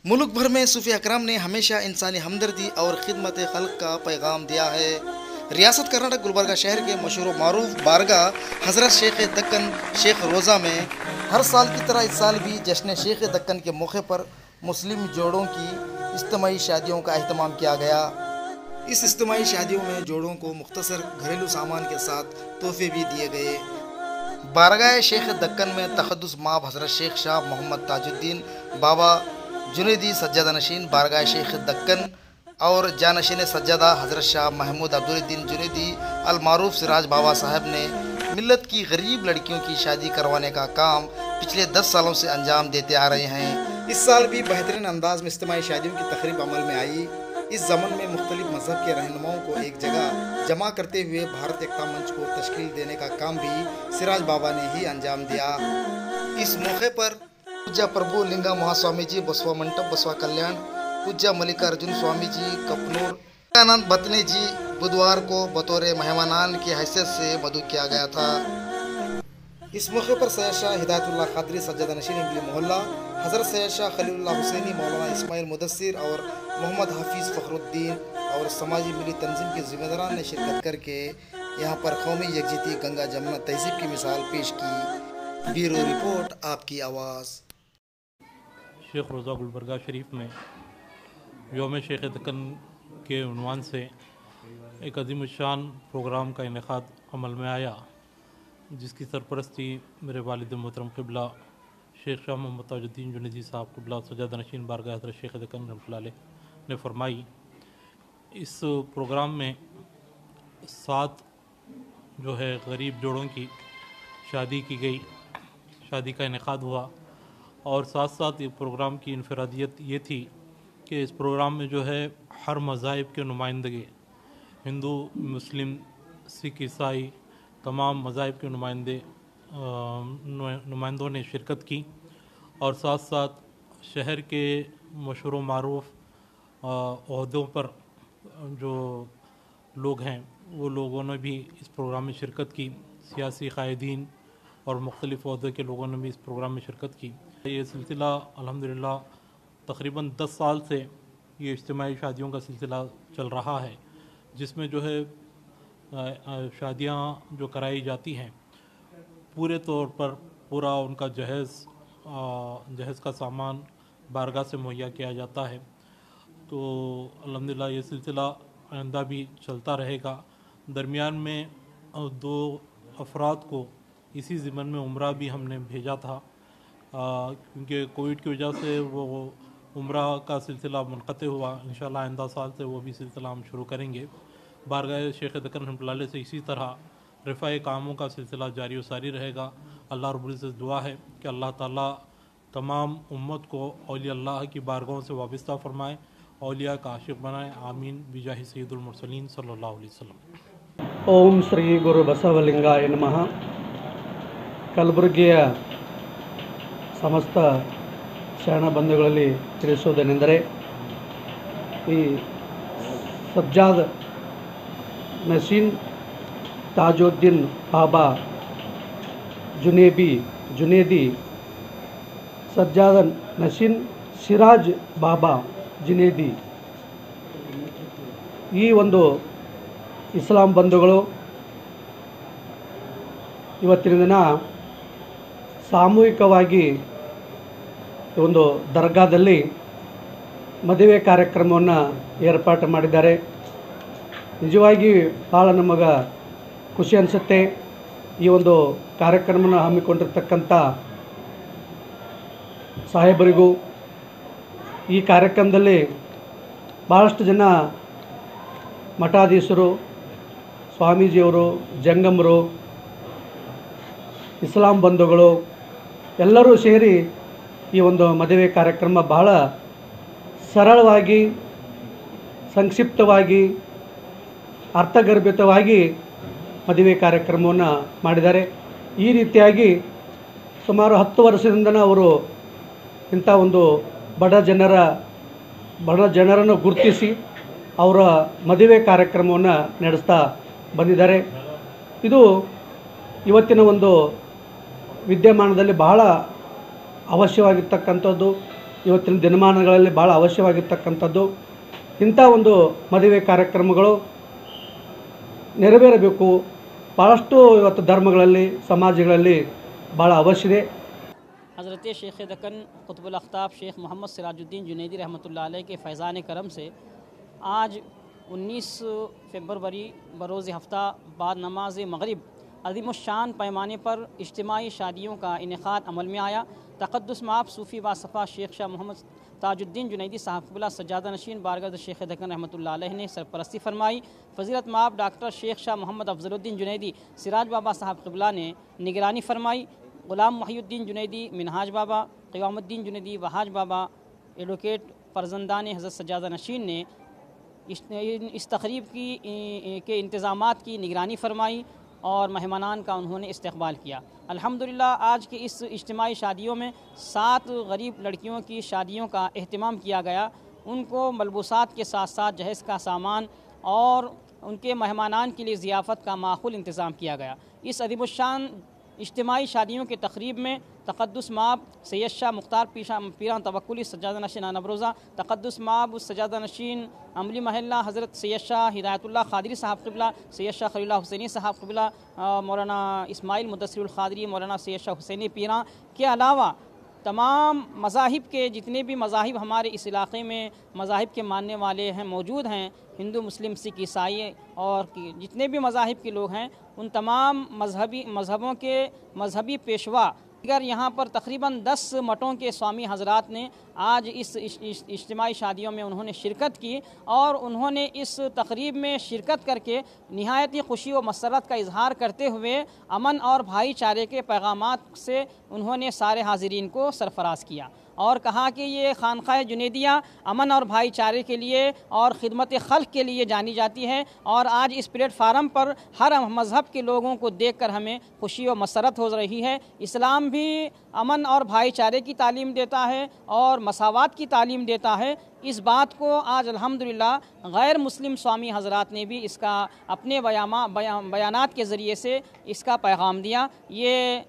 मुल्क भर में सूफी अकराम ने हमेशा इंसानी हमदर्दी और खिदमत खल्क का पैगाम दिया है। रियासत कर्नाटक गुलबर्गा शहर के मशहूर मारूफ बारगाह हज़रत शेख दक्कन शेख रोज़ा में हर साल की तरह इस साल भी जश्न शेख दक्कन के मौके पर मुस्लिम जोड़ों की इज्तिमाई शादियों का अहतमाम किया गया। इस इज्तिमाई शादियों में जोड़ों को मुख्तसर घरेलू सामान के साथ तोहफे भी दिए गए। बारगाह शेख दक्कन में तक़द्दुस माब हज़रत शेख शाह मोहम्मद ताजुद्दीन बाबा जुनैदी सज्जादा नशीन बारगाह शेख दक्कन और जानशीन सज्जादा हज़रत शाह महमूद अब्दुल्दीन जुनैदी अल मारूफ सिराज बाबा साहब ने मिल्लत की गरीब लड़कियों की शादी करवाने का काम पिछले 10 सालों से अंजाम देते आ रहे हैं। इस साल भी बेहतरीन अंदाज में इज्तिमाई शादियों की तकरीब अमल में आई। इस ज़मन में मुख्तलिफ मज़हब के रहनुमाओं को एक जगह जमा करते हुए भारत एकता मंच को तश्कील देने का काम भी सिराज बाबा ने ही अंजाम दिया। इस मौके पर पूज्य प्रभु लिंगा महास्वामी जी बसवा मंटप बसवा कल्याण, पूज्य मल्लिकार्जुन स्वामी जी कपनूर, आनंद बतने जी बुधवार को बतौर मेहमानान की हैसियत से मदू किया गया था। इस मौके पर सैयद शाह हिदायतुल्लाह खादरी सज्जादा नशीन इमली मोहल्ला, हज़रत सैयद शाह खलीलुल्लाह हुसैनी, मौलाना इस्माइल मुदस्सिर और मोहम्मद हाफिज़ फ़खरुद्दीन और समाजी मिली तंजीम के ज़िम्मेदारान ने शिरकत करके यहाँ पर कौमी यकजहती गंगा जमुना तहज़ीब की मिसाल पेश की। ब्यूरो रिपोर्ट, आपकी आवाज़। शेख रोज़ा गुलबर्गा शरीफ में योम शेख दक्कन के उन्वान से एक अज़ीमुश्शान प्रोग्राम का इनेकाद अमल में आया, जिसकी सरपरस्ती मेरे वालिद मोहतरम क़िबला शेख शाह मोहम्मद ताजुद्दीन जुनैदी साहब क़िबला सज्जादा नशीन बारगाह हज़रत शेख दक्कन रहमतुल्लाह अलैह ने फरमाई। इस प्रोग्राम में 7 जो है गरीब जोड़ों की शादी की गई, शादी का इनेकाद हुआ। और साथ साथ ये प्रोग्राम की इनफरादियत ये थी कि इस प्रोग्राम में जो है हर मज़ाहिब के नुमाइंदगे, हिंदू मुस्लिम सिख ईसाई तमाम मज़ाहिब के नुमाइंदों ने शिरकत की। और साथ साथ शहर के मशहूर मारूफ ओहदों पर जो लोग हैं वो लोगों ने भी इस प्रोग्राम में शिरकत की। सियासी कायदीन और मुख्तलिफ़ ओहदे के लोगों ने भी इस प्रोग्राम में शिरकत की। ये सिलसिला अल्हम्दुलिल्लाह तकरीबन 10 साल से ये इज्तिमाई शादियों का सिलसिला चल रहा है, जिसमें जो है शादियां जो कराई जाती हैं पूरे तौर पर पूरा उनका जहेज़ का सामान बारगाह से मुहैया किया जाता है। तो अल्हम्दुलिल्लाह ये सिलसिला आइंदा भी चलता रहेगा। दरमियान में 2 अफराद को इसी ज़िमन में उम्रा भी हमने भेजा था, क्योंकि कोविड की वजह से वो उम्रा का सिलसिला मुनक़ते हुआ। इंशाअल्लाह आइंदा साल से वो भी सिलसिला हम शुरू करेंगे। बारगाह शेख दक्कन रहमतुल्लाह अलैह से इसी तरह रफ़ाए कामों का सिलसिला जारी व सारी रहेगा। अल्लाह रब्बुल इज़्ज़त दुआ है कि अल्लाह ताला तमाम उम्मत को औलिया अल्लाह की बारगाहों से वाबस्ता फ़रमाए, औलिया का आशिक़ बनाए। आमीन बिजाहि सय्यिदुल मुरसलीन सल्लल्लाहु अलैहि वसल्लम। ओम श्री गुरु बसवलिंगाय नमः। ಕಲಬುರಗಿಯ ಸಮಸ್ತ ಶರಣ ಬಂಧುಗಳಲ್ಲಿ ತಿಳಿಸುವುದೇನೆಂದರೆ, ಈ ಸಜ್ಜಾದ್ ನಶೀನ್ ತಾಜುದ್ದೀನ್ ಬಾಬಾ ಜುನೇದಿ ಸಜ್ಜಾದ ನಶೀನ್ ಸಿರಾಜ್ ಬಾಬಾ ಜುನೇದಿ ಈ ಒಂದು ಇಸ್ಲಾಂ ಬಂಧುಗಳು ಇವತ್ತಿನ ದಿನ ಸಾಮೂಹಿಕವಾಗಿ ಒಂದು ದರ್ಗಾದಲ್ಲಿ ಮದುವೆ ಕಾರ್ಯಕ್ರಮವನ್ನು ಏರ್ಪಾಟು ಮಾಡಿದ್ದಾರೆ. ನಿಜವಾಗಿ ಭಾಳ ನಮಗೆ ಖುಷಿ ಅನಿಸುತ್ತೆ. ಈ ಒಂದು ಕಾರ್ಯಕ್ರಮವನ್ನು ಹಮ್ಮಿಕೊಂಡಿರ್ತಕ್ಕಂಥ ಸಾಹೇಬರಿಗೂ, ಈ ಕಾರ್ಯಕ್ರಮದಲ್ಲಿ ಭಾಳಷ್ಟು ಜನ ಮಠಾಧೀಶರು, ಸ್ವಾಮೀಜಿಯವರು, ಜಂಗಮರು, ಇಸ್ಲಾಂ ಬಂಧುಗಳು ಎಲ್ಲರೂ ಸೇರಿ ಈ ಒಂದು ಮದುವೆ ಕಾರ್ಯಕ್ರಮ ಬಹಳ ಸರಳವಾಗಿ, ಸಂಕ್ಷಿಪ್ತವಾಗಿ, ಅರ್ಥಗರ್ಭಿತವಾಗಿ ಮದುವೆ ಕಾರ್ಯಕ್ರಮವನ್ನು ಮಾಡಿದ್ದಾರೆ. ಈ ರೀತಿಯಾಗಿ ಸುಮಾರು 10 ವರ್ಷದಿಂದ ಅವರು ಇಂಥ ಒಂದು ಬಡ ಜನರನ್ನು ಗುರುತಿಸಿ ಅವರ ಮದುವೆ ಕಾರ್ಯಕ್ರಮವನ್ನು ನಡೆಸ್ತಾ ಬಂದಿದ್ದಾರೆ. ಇದು ಇವತ್ತಿನ ಒಂದು ವಿದ್ಯಮಾನದಲ್ಲಿ ಬಹಳ ಅವಶ್ಯವಾಗಿರ್ತಕ್ಕಂಥದ್ದು. ಇವತ್ತಿನ ದಿನಮಾನಗಳಲ್ಲಿ ಭಾಳ ಅವಶ್ಯವಾಗಿರ್ತಕ್ಕಂಥದ್ದು. ಇಂಥ ಒಂದು ಮದುವೆ ಕಾರ್ಯಕ್ರಮಗಳು ನೆರವೇರಬೇಕು. ಭಾಳಷ್ಟು ಇವತ್ತು ಧರ್ಮಗಳಲ್ಲಿ ಸಮಾಜಗಳಲ್ಲಿ ಭಾಳ ಅವಶ್ಯವಿದೆ. हज़रत शेख दक्कन क़ुतबुल अख़्ताब शेख मोहम्मद सिराजुद्दीन जुनैदी रहमतुल्लाह अलैह के फैज़ान करम से आज 19 फरवरी बरोज़ हफ़्ता बाद नमाज मग़रिब अज़ीमुश्शान पैमाने पर इज्तिमाई शादियों का इनेक़ाद अमल में आया। तक़द्दुस माब सूफ़ी वासफ़ा शेख शाह मोहम्मद ताजुद्दीन जुनैदी साहब क़िबला सज्जादा नशीन बारगाह शेख दक्कन रहमतुल्लाह अलैह ने सरपरस्ती फरमाई। फ़ज़ीलत माब डॉक्टर शेख शाह मोहम्मद अफ़ज़लुद्दीन जुनैदी सिराज बाबा साहब क़िबला ने निगरानी फरमाई। ग़ुलाम मुहियुद्दीन जुनैदी मिनहाज बाबा, क़यामुद्दीन जुनैदी वहाज बाबा, एडवोकेट फ़रज़ंदान हज़रत सज्जादा नशीन ने इस तक़रीब के इंतज़ामात की निगरानी फरमाई और मेहमानान का उन्होंने इस्तक़बाल किया। अल्हम्दुलिल्लाह आज की इस इज्तिमाई शादियों में 7 गरीब लड़कियों की शादियों का एहतिमाम किया गया। उनको मलबूसात के साथ साथ जहेज़ का सामान और उनके मेहमानान के लिए ज़ियाफ़त का माक़ूल इंतज़ाम किया गया। इस अज़ीमुश्शान इज्तिमाई शादियों के तक़रीब में तक़द्दुस माब सैयद शाह मुख्तार पीरान तवक्कुली सज्जादा नशीन नबरोज़ा, तक़द्दुस माब सज्जादा नशीन अमली महल्ला हज़रत सैयद शाह हिदायतुल्लाह ख़ादरी साहब क़िबला, सैयद शाह खलीलुल्लाह हुसैनी साहब क़िबला, मौलाना इस्माइल मुदस्सिरुल ख़ादरी, मौलाना सैयद शाह हुसैनी पीरान के अलावा तमाम मज़ाहिब के जितने भी मज़ाहिब हमारे इस इलाक़े में मज़ाहिब के मानने वाले हैं मौजूद हैं, हिंदू मुस्लिम सिख ईसाई और जितने भी मज़ाहिब के लोग हैं उन तमाम मज़हबों के मजहबी पेशवा अगर यहाँ पर तकरीबन 10 मठों के स्वामी हजरात ने आज इस इज्तिमाई शादियों में उन्होंने शिरकत की और उन्होंने इस तकरीब में शिरकत करके निहायत ही खुशी व मसरत का इजहार करते हुए अमन और भाईचारे के पैगामात से उन्होंने सारे हाज़रीन को सरफराज किया और कहा कि ये खानक़ाह जुनैदिया अमन और भाईचारे के लिए और ख़िदमत खल्क़ के लिए जानी जाती है और आज इस प्लेटफार्म पर हर मज़हब के लोगों को देखकर हमें खुशी व मसरत हो रही है। इस्लाम भी अमन और भाईचारे की तालीम देता है और मसावात की तालीम देता है। इस बात को आज अल्हम्दुलिल्लाह गैर मुस्लिम स्वामी हजरात ने भी इसका अपने बयानात के ज़रिए से इसका पैगाम दिया। ये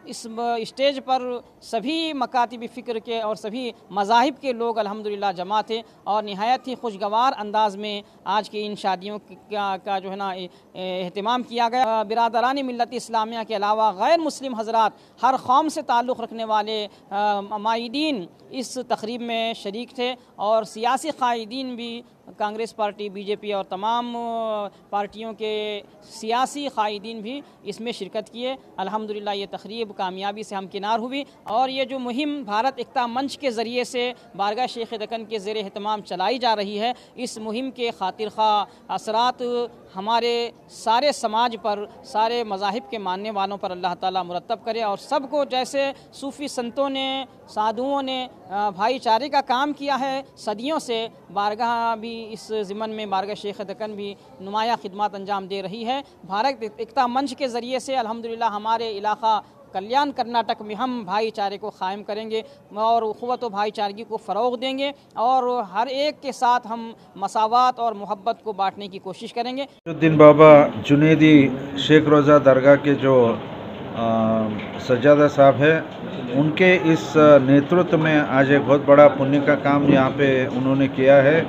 इस स्टेज पर सभी मकातिब फ़िक्र के और सभी मज़ाहिब के लोग अल्हम्दुलिल्लाह जमा थे और निहायत ही खुशगवार अंदाज़ में आज की इन शादियों का जो है ना एहतिमाम किया गया। बिरादरानी मिल्लत इस्लामिया के अलावा गैर मुस्लिम हज़रात हर कौम से ताल्लुक़ रखने वाले मायदीन इस तक़रीब में शरीक थे और सियासी क़ायदीन भी कांग्रेस पार्टी, बीजेपी और तमाम पार्टियों के सियासी क़ायदीन भी इसमें शिरकत किए। अल्हम्दुलिल्लाह ये तक़रीब कामयाबी से हमकिनार हुई और ये जो मुहिम भारत एकता मंच के ज़रिए से बारगाह शेख दक्कन के ज़ेर एहतमाम चलाई जा रही है, इस मुहिम के खातिर ख़ा असरात हमारे सारे समाज पर, सारे मज़ाहिब के मानने वालों पर अल्लाह ताला मुरत्तब करे और सबको जैसे सूफ़ी संतों ने, साधुओं ने भाईचारे का काम किया है सदियों से, बारगाह भी इस ज़िमन में बारगाह शेख दक्कन भी नुमाया खिदमत अंजाम दे रही है। भारत एकता मंच के ज़रिए से अल्हम्दुलिल्लाह हमारे इलाक़ा कल्याण कर्नाटक में हम भाईचारे को क़ायम करेंगे और उख़्वत व भाईचारगी को फ़रोग़ देंगे और हर एक के साथ हम मसावात और मोहब्बत को बांटने की कोशिश करेंगे। दिन बाबा जुनैदी शेख रोज़ा दरगाह के जो सज्जादा साहब है, उनके इस नेतृत्व में आज एक बहुत बड़ा पुण्य का काम यहाँ पे उन्होंने किया है।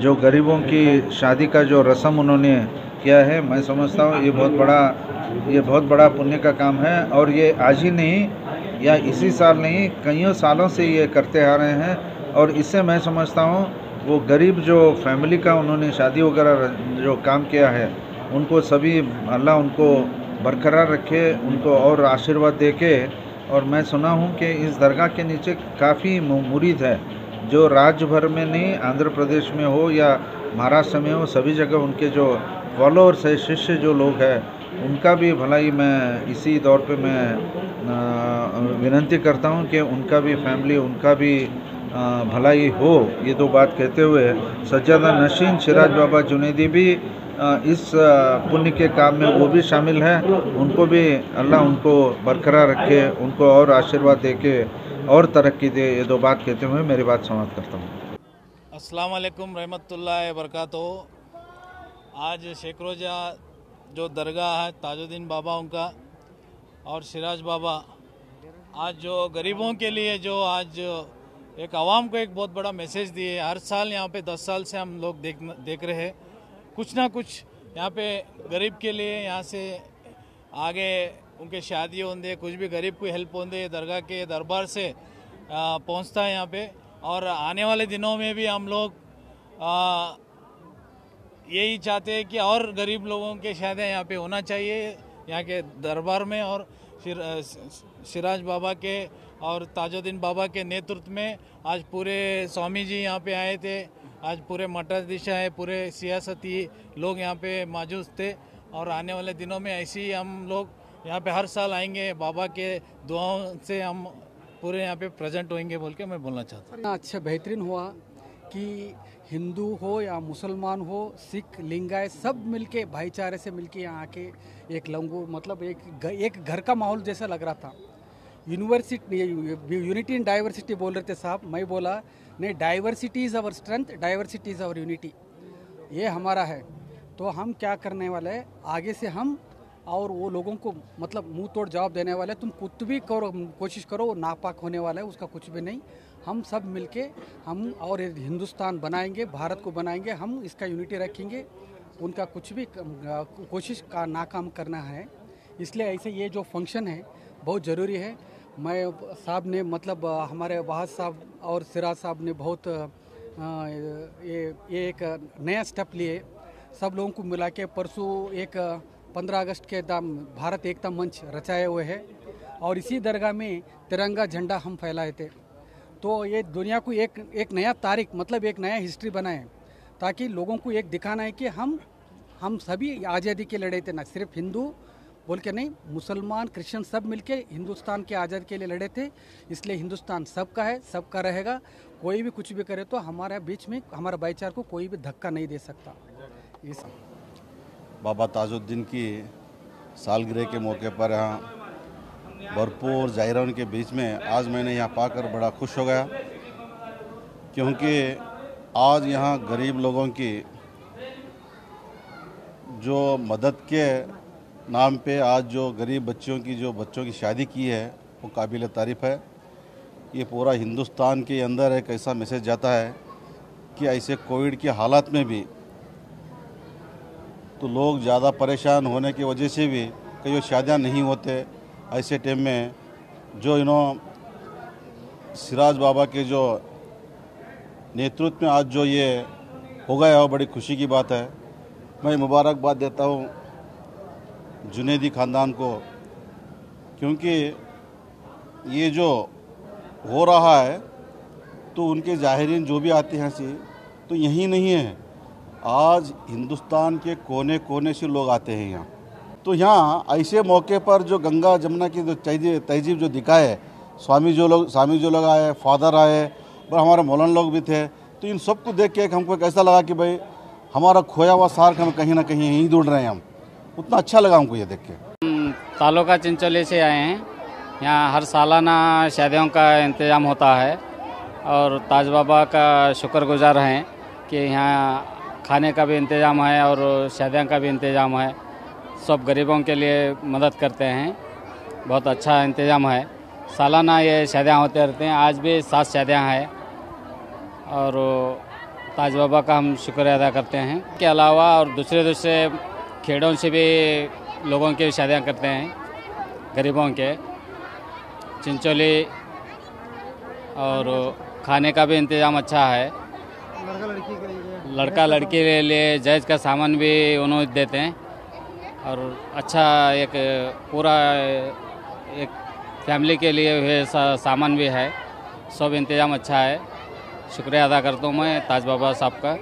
जो गरीबों की शादी का जो रस्म उन्होंने किया है, मैं समझता हूँ ये बहुत बड़ा पुण्य का काम है और ये आज ही नहीं या इसी साल नहीं, कईयों सालों से ये करते आ रहे हैं और इससे मैं समझता हूँ वो गरीब जो फैमिली का उन्होंने शादी वगैरह जो काम किया है, उनको सभी अल्लाह उनको बरकरार रखे, उनको और आशीर्वाद दे के। और मैं सुना हूँ कि इस दरगाह के नीचे काफ़ी मुरीद है जो राज्य भर में नहीं, आंध्र प्रदेश में हो या महाराष्ट्र में हो, सभी जगह उनके जो फॉलोअर्स है, शिष्य जो लोग हैं, उनका भी भलाई मैं इसी दौर पे मैं विनती करता हूँ कि उनका भी फैमिली, उनका भी भलाई हो। ये दो बात कहते हुए सज्जादा नशीन सिराज बाबा जुनैदी भी इस पुण्य के काम में वो भी शामिल है, उनको भी अल्लाह उनको बरकरार रखे, उनको और आशीर्वाद दे के और तरक्की दे। ये दो बात कहते हुए मेरी बात समाप्त करता हूँ। अस्सलाम वालेकुम रहमतुल्लाहि व बरकातहू। आज शेख रोज़ा जो दरगाह है ताजुद्दीन बाबा उनका और सिराज बाबा, आज जो गरीबों के लिए जो आज एक आवाम को एक बहुत बड़ा मैसेज दिए। हर साल यहाँ पे 10 साल से हम लोग देख रहे हैं, कुछ ना कुछ यहाँ पे गरीब के लिए, यहाँ से आगे उनके शादी होंगे, कुछ भी गरीब को हेल्प होंगे, दरगाह के दरबार से पहुँचता है यहाँ पे। और आने वाले दिनों में भी हम लोग यही चाहते हैं कि और गरीब लोगों के शादियाँ यहाँ पे होना चाहिए, यहाँ के दरबार में। और सिराज बाबा के और ताजुद्दीन बाबा के नेतृत्व में आज पूरे स्वामी जी यहाँ पे आए थे, आज पूरे मठाधीश आए, पूरे सियासती लोग यहाँ पे मौजूद थे। और आने वाले दिनों में ऐसे ही हम लोग यहाँ पे हर साल आएंगे, बाबा के दुआओं से हम पूरे यहाँ पे प्रेजेंट होंगे बोल के मैं बोलना चाहता हूँ। अच्छा बेहतरीन हुआ कि हिंदू हो या मुसलमान हो, सिख, लिंगायत सब मिलके भाईचारे से मिलके यहाँ आके एक लंगू मतलब एक घर का माहौल जैसा लग रहा था। यूनिटी इन डाइवर्सिटी बोल रहे थे साहब, मैं बोला नहीं, diversity is our strength, diversity is our unity, ये हमारा है। तो हम क्या करने वाले हैं आगे से, हम और वो लोगों को मतलब मुंह तोड़ जवाब देने वाले, तुम कुछ भी करो, कोशिश करो, वो नापाक होने वाला है, उसका कुछ भी नहीं। हम सब मिलके हम और हिंदुस्तान बनाएंगे, भारत को बनाएंगे, हम इसका यूनिटी रखेंगे। उनका कुछ भी कोशिश का नाकाम करना है, इसलिए ऐसे ये जो फंक्शन है बहुत ज़रूरी है। मैं साहब ने मतलब हमारे वहाद साहब और सिराज साहब ने बहुत ये एक नया स्टेप लिए, सब लोगों को मिला के। परसों एक 15 अगस्त के भारत एकता मंच रचाए हुए है और इसी दरगाह में तिरंगा झंडा हम फैलाए थे। तो ये दुनिया को एक नया तारीख मतलब एक नया हिस्ट्री बनाए, ताकि लोगों को एक दिखाना है कि हम सभी आज़ादी के लड़े थे, ना सिर्फ हिंदू बोल के नहीं, मुसलमान क्रिश्चियन सब मिलके हिंदुस्तान के आज़ादी के लिए लड़े थे। इसलिए हिंदुस्तान सबका है, सबका रहेगा। कोई भी कुछ भी करे तो हमारे बीच में हमारा भाईचारा को कोई भी धक्का नहीं दे सकता। इस बाबा ताजुद्दीन की सालगिरह के मौके पर यहाँ भरपूर ज़ायरीन के बीच में आज मैंने यहाँ पाकर बड़ा खुश हो गया, क्योंकि आज यहाँ गरीब लोगों की जो मदद के नाम पे आज जो गरीब बच्चों की शादी की है वो काबिल तारीफ़ है। ये पूरा हिंदुस्तान के अंदर एक ऐसा मैसेज जाता है कि ऐसे कोविड के हालात में भी तो लोग ज़्यादा परेशान होने की वजह से भी कई शादियाँ नहीं होते। ऐसे टाइम में जो सिराज बाबा के जो नेतृत्व में आज जो ये हो गया हो, बड़ी खुशी की बात है। मैं मुबारकबाद देता हूँ जुनैदी ख़ानदान को, क्योंकि ये जो हो रहा है तो उनके ज़ाहिरीन जो भी आते हैं तो यही नहीं है, आज हिंदुस्तान के कोने कोने से लोग आते हैं यहाँ। तो यहाँ ऐसे मौके पर जो गंगा जमुना की जो तहजीब जो दिखाए, स्वामी जो लोग आए, फादर आए और हमारे मौलाना लोग भी थे, तो इन सबको देख के हमको ऐसा लगा कि भाई हमारा खोया हुआ सार्क हम कहीं ना कहीं यहीं ढूंढ रहे हैं। हम उतना अच्छा लगा हमको ये देख के। तालुका चिंचोली से आए हैं। यहाँ हर सालाना शादियों का इंतज़ाम होता है और ताज बाबा का शुक्रगुजार हैं कि यहाँ खाने का भी इंतज़ाम है और शादियों का भी इंतज़ाम है। सब गरीबों के लिए मदद करते हैं, बहुत अच्छा इंतज़ाम है। सालाना ये शादियाँ होते रहते हैं, आज भी 7 शादियाँ हैं और ताज बाबा का हम शुक्र अदा करते हैं। के अलावा और दूसरे खेड़ों से भी लोगों की शादियाँ करते हैं, गरीबों के। चिंचोली और खाने का भी इंतज़ाम अच्छा है। लड़का लड़की के लिए जहेज का सामान भी उन्होंने देते हैं और अच्छा एक पूरा एक फैमिली के लिए सामान भी है। सब इंतज़ाम अच्छा है। शुक्रिया अदा करता हूँ मैं ताज बाबा साहब का।